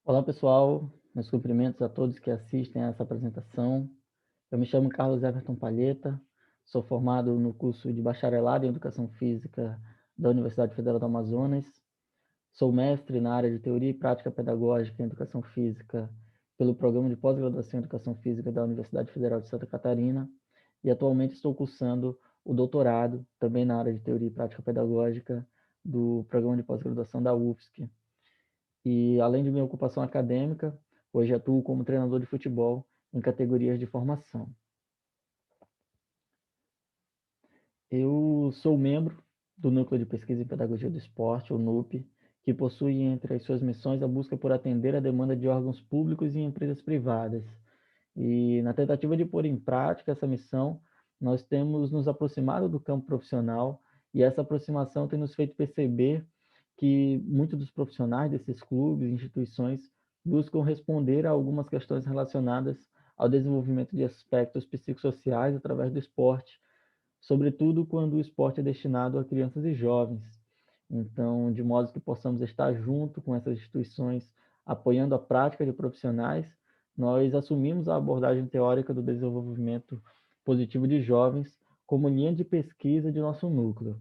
Olá, pessoal. Meus cumprimentos a todos que assistem a essa apresentação. Eu me chamo Carlos Everton Palheta, sou formado no curso de Bacharelado em Educação Física da Universidade Federal do Amazonas. Sou mestre na área de Teoria e Prática Pedagógica em Educação Física pelo Programa de Pós-Graduação em Educação Física da Universidade Federal de Santa Catarina e atualmente estou cursando o doutorado, também na área de Teoria e Prática Pedagógica, do Programa de Pós-Graduação da UFSC. E além de minha ocupação acadêmica, hoje atuo como treinador de futebol em categorias de formação. Eu sou membro do Núcleo de Pesquisa em Pedagogia do Esporte, o NUP, que possui entre as suas missões a busca por atender a demanda de órgãos públicos e empresas privadas. E na tentativa de pôr em prática essa missão, nós temos nos aproximado do campo profissional e essa aproximação tem nos feito perceber que muitos dos profissionais desses clubes, instituições, buscam responder a algumas questões relacionadas ao desenvolvimento de aspectos psicossociais através do esporte, sobretudo quando o esporte é destinado a crianças e jovens. Então, de modo que possamos estar junto com essas instituições, apoiando a prática de profissionais, nós assumimos a abordagem teórica do desenvolvimento positivo de jovens como linha de pesquisa de nosso núcleo.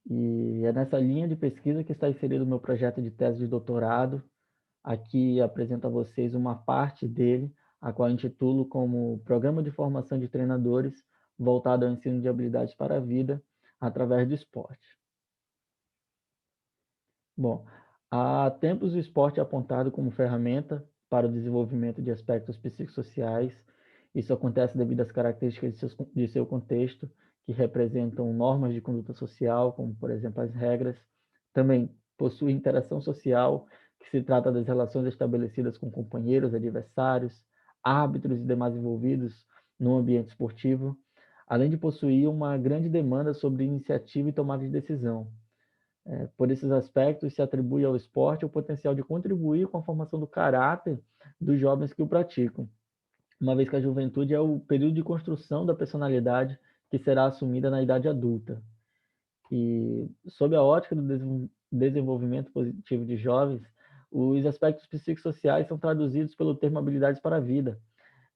E é nessa linha de pesquisa que está inserido o meu projeto de tese de doutorado. Aqui apresento a vocês uma parte dele, a qual intitulo como Programa de Formação de Treinadores voltado ao ensino de habilidades para a vida através do esporte. Bom, há tempos o esporte é apontado como ferramenta para o desenvolvimento de aspectos psicossociais. Isso acontece devido às características de seu contexto, que representam normas de conduta social, como, por exemplo, as regras. Também possui interação social, que se trata das relações estabelecidas com companheiros, adversários, árbitros e demais envolvidos no ambiente esportivo, além de possuir uma grande demanda sobre iniciativa e tomada de decisão. Por esses aspectos, se atribui ao esporte o potencial de contribuir com a formação do caráter dos jovens que o praticam, uma vez que a juventude é o período de construção da personalidade que será assumida na idade adulta. E, sob a ótica do desenvolvimento positivo de jovens, os aspectos psicossociais são traduzidos pelo termo habilidades para a vida.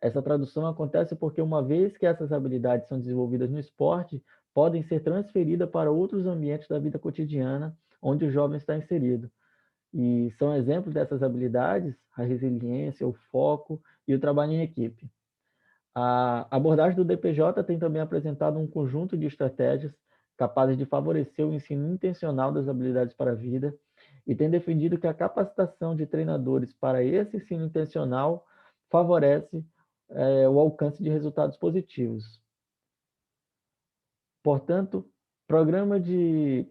Essa tradução acontece porque, uma vez que essas habilidades são desenvolvidas no esporte, podem ser transferidas para outros ambientes da vida cotidiana onde o jovem está inserido. E são exemplos dessas habilidades a resiliência, o foco e o trabalho em equipe. A abordagem do DPJ tem também apresentado um conjunto de estratégias capazes de favorecer o ensino intencional das habilidades para a vida e tem defendido que a capacitação de treinadores para esse ensino intencional favorece o alcance de resultados positivos. Portanto, programa de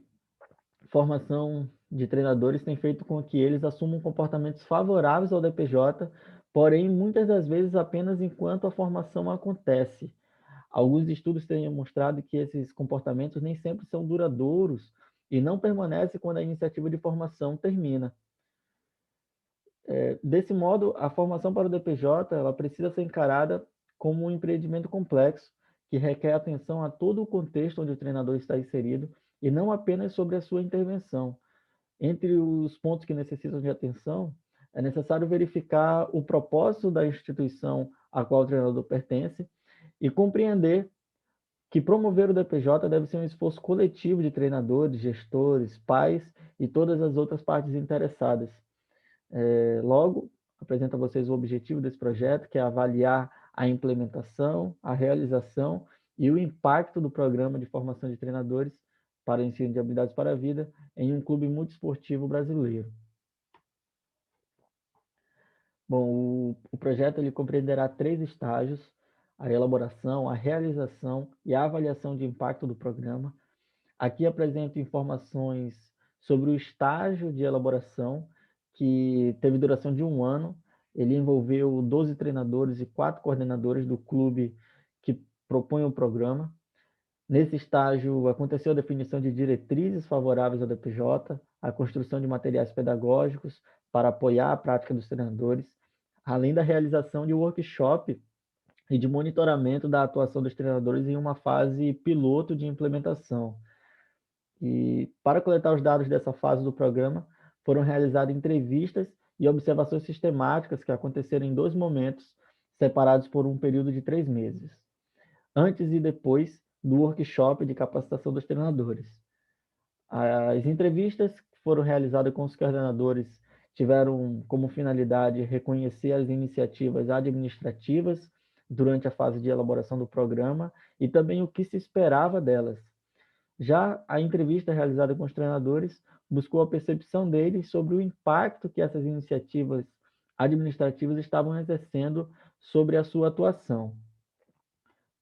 formação de treinadores tem feito com que eles assumam comportamentos favoráveis ao DPJ, porém, muitas das vezes apenas enquanto a formação acontece. Alguns estudos têm mostrado que esses comportamentos nem sempre são duradouros e não permanecem quando a iniciativa de formação termina. Desse modo, a formação para o DPJ ela precisa ser encarada como um empreendimento complexo, que requer atenção a todo o contexto onde o treinador está inserido e não apenas sobre a sua intervenção. Entre os pontos que necessitam de atenção, é necessário verificar o propósito da instituição a qual o treinador pertence e compreender que promover o DPJ deve ser um esforço coletivo de treinadores, gestores, pais e todas as outras partes interessadas. Logo, apresento a vocês o objetivo desse projeto, que é avaliar a implementação, a realização e o impacto do programa de formação de treinadores para o ensino de habilidades para a vida em um clube multiesportivo brasileiro. Bom, o projeto ele compreenderá 3 estágios: a elaboração, a realização e a avaliação de impacto do programa. Aqui apresento informações sobre o estágio de elaboração, que teve duração de 1 ano. Ele envolveu 12 treinadores e 4 coordenadores do clube que propõe o programa. Nesse estágio, aconteceu a definição de diretrizes favoráveis ao DPJ, a construção de materiais pedagógicos para apoiar a prática dos treinadores, além da realização de workshop e de monitoramento da atuação dos treinadores em uma fase piloto de implementação. E para coletar os dados dessa fase do programa, foram realizadas entrevistas e observações sistemáticas que aconteceram em 2 momentos, separados por um período de 3 meses, antes e depois do workshop de capacitação dos treinadores. As entrevistas que foram realizadas com os coordenadores tiveram como finalidade reconhecer as iniciativas administrativas durante a fase de elaboração do programa e também o que se esperava delas. Já a entrevista realizada com os treinadores buscou a percepção deles sobre o impacto que essas iniciativas administrativas estavam exercendo sobre a sua atuação.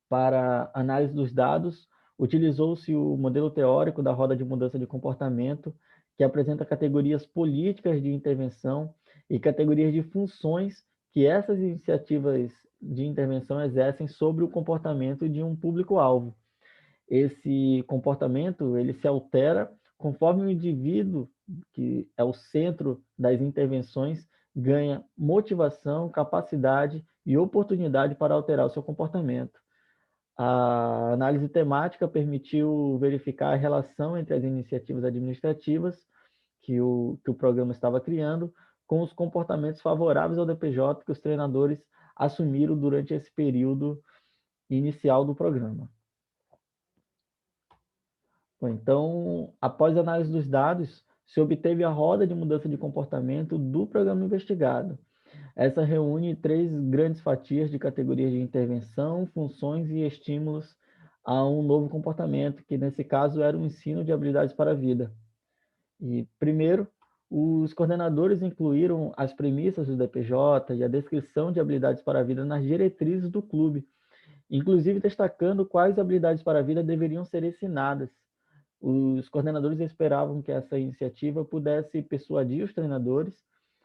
Para análise dos dados, utilizou-se o modelo teórico da roda de mudança de comportamento, que apresenta categorias políticas de intervenção e categorias de funções que essas iniciativas de intervenção exercem sobre o comportamento de um público-alvo. Esse comportamento ele se altera conforme o indivíduo, que é o centro das intervenções, ganha motivação, capacidade e oportunidade para alterar o seu comportamento. A análise temática permitiu verificar a relação entre as iniciativas administrativas que o programa estava criando com os comportamentos favoráveis ao DPJ que os treinadores assumiram durante esse período inicial do programa. Bom, então, após a análise dos dados, se obteve a roda de mudança de comportamento do programa investigado. Essa reúne 3 grandes fatias de categorias de intervenção, funções e estímulos a um novo comportamento, que nesse caso era o ensino de habilidades para a vida. E, primeiro, os coordenadores incluíram as premissas do DPJ e a descrição de habilidades para a vida nas diretrizes do clube, inclusive destacando quais habilidades para a vida deveriam ser ensinadas. Os coordenadores esperavam que essa iniciativa pudesse persuadir os treinadores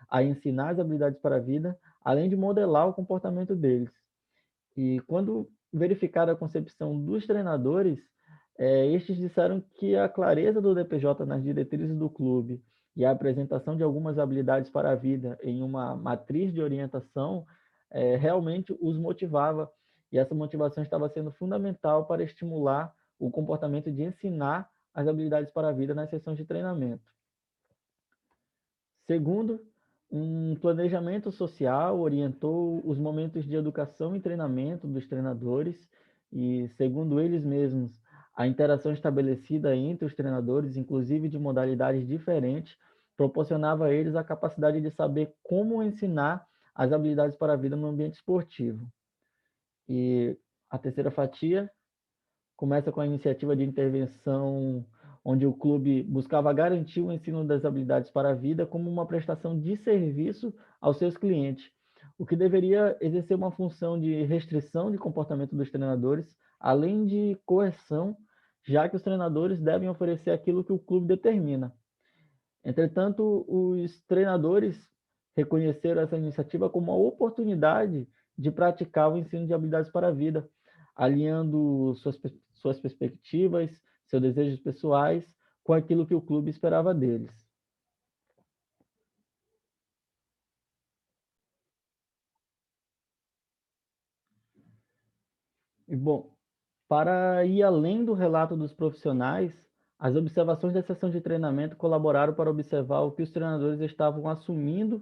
a ensinar as habilidades para a vida, além de modelar o comportamento deles. E quando verificaram a concepção dos treinadores, estes disseram que a clareza do DPJ nas diretrizes do clube e a apresentação de algumas habilidades para a vida em uma matriz de orientação realmente os motivava, e essa motivação estava sendo fundamental para estimular o comportamento de ensinar as habilidades para a vida nas sessões de treinamento. Segundo, um planejamento social orientou os momentos de educação e treinamento dos treinadores e, segundo eles mesmos, a interação estabelecida entre os treinadores, inclusive de modalidades diferentes, proporcionava a eles a capacidade de saber como ensinar as habilidades para a vida no ambiente esportivo. E a terceira fatia começa com a iniciativa de intervenção onde o clube buscava garantir o ensino das habilidades para a vida como uma prestação de serviço aos seus clientes, o que deveria exercer uma função de restrição de comportamento dos treinadores, além de coerção, já que os treinadores devem oferecer aquilo que o clube determina. Entretanto, os treinadores reconheceram essa iniciativa como uma oportunidade de praticar o ensino de habilidades para a vida, alinhando suas perspectivas, seus desejos pessoais com aquilo que o clube esperava deles. E, bom, para ir além do relato dos profissionais, as observações da sessão de treinamento colaboraram para observar o que os treinadores estavam assumindo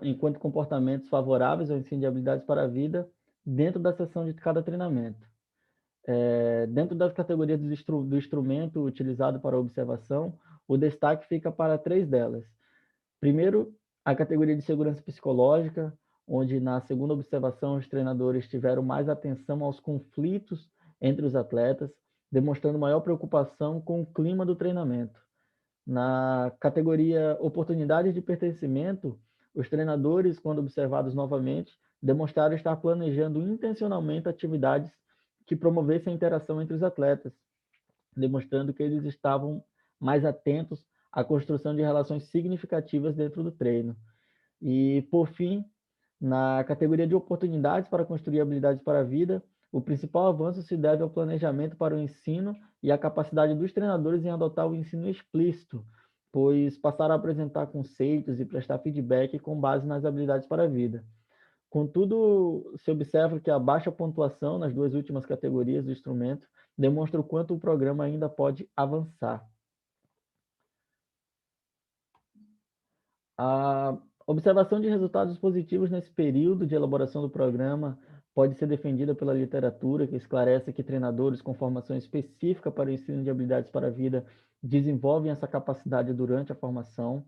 enquanto comportamentos favoráveis ao ensino de habilidades para a vida dentro da sessão de cada treinamento. Dentro das categorias do instrumento utilizado para a observação, o destaque fica para 3 delas. Primeiro, a categoria de segurança psicológica, onde na segunda observação os treinadores tiveram mais atenção aos conflitos entre os atletas, demonstrando maior preocupação com o clima do treinamento. Na categoria oportunidades de pertencimento, os treinadores, quando observados novamente, demonstraram estar planejando intencionalmente atividades que promovessem a interação entre os atletas, demonstrando que eles estavam mais atentos à construção de relações significativas dentro do treino. E, por fim, na categoria de oportunidades para construir habilidades para a vida, o principal avanço se deve ao planejamento para o ensino e à capacidade dos treinadores em adotar o ensino explícito, pois passaram a apresentar conceitos e prestar feedback com base nas habilidades para a vida. Contudo, se observa que a baixa pontuação nas 2 últimas categorias do instrumento demonstra o quanto o programa ainda pode avançar. A observação de resultados positivos nesse período de elaboração do programa pode ser defendida pela literatura, que esclarece que treinadores com formação específica para o ensino de habilidades para a vida desenvolvem essa capacidade durante a formação.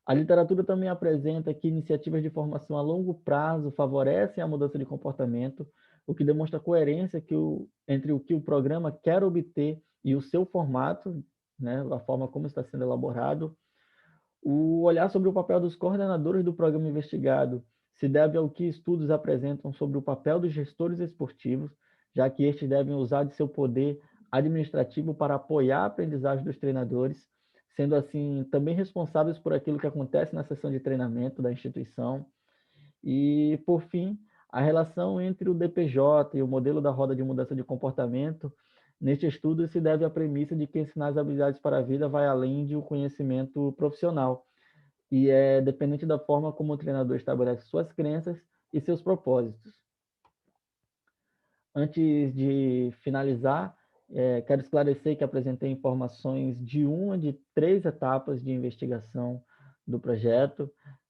A literatura também apresenta que iniciativas de formação a longo prazo favorecem a mudança de comportamento, o que demonstra coerência entre o que o programa quer obter e o seu formato, né, a forma como está sendo elaborado. O olhar sobre o papel dos coordenadores do programa investigado se deve ao que estudos apresentam sobre o papel dos gestores esportivos, já que estes devem usar de seu poder administrativo para apoiar a aprendizagem dos treinadores, sendo assim também responsáveis por aquilo que acontece na sessão de treinamento da instituição. E, por fim, a relação entre o DPJ e o modelo da roda de mudança de comportamento, neste estudo se deve à premissa de que ensinar as habilidades para a vida vai além de um conhecimento profissional e é dependente da forma como o treinador estabelece suas crenças e seus propósitos. Antes de finalizar, quero esclarecer que apresentei informações de uma de 3 etapas de investigação do projeto.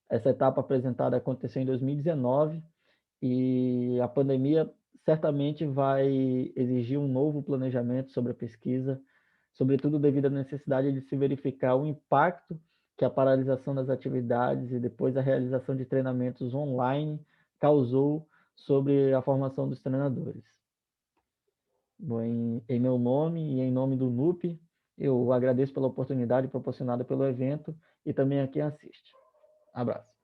Essa etapa apresentada aconteceu em 2019 e a pandemia certamente vai exigir um novo planejamento sobre a pesquisa, sobretudo devido à necessidade de se verificar o impacto que a paralisação das atividades e depois a realização de treinamentos online causou sobre a formação dos treinadores. Bom, em meu nome e em nome do NUP, eu agradeço pela oportunidade proporcionada pelo evento e também a quem assiste. Abraço.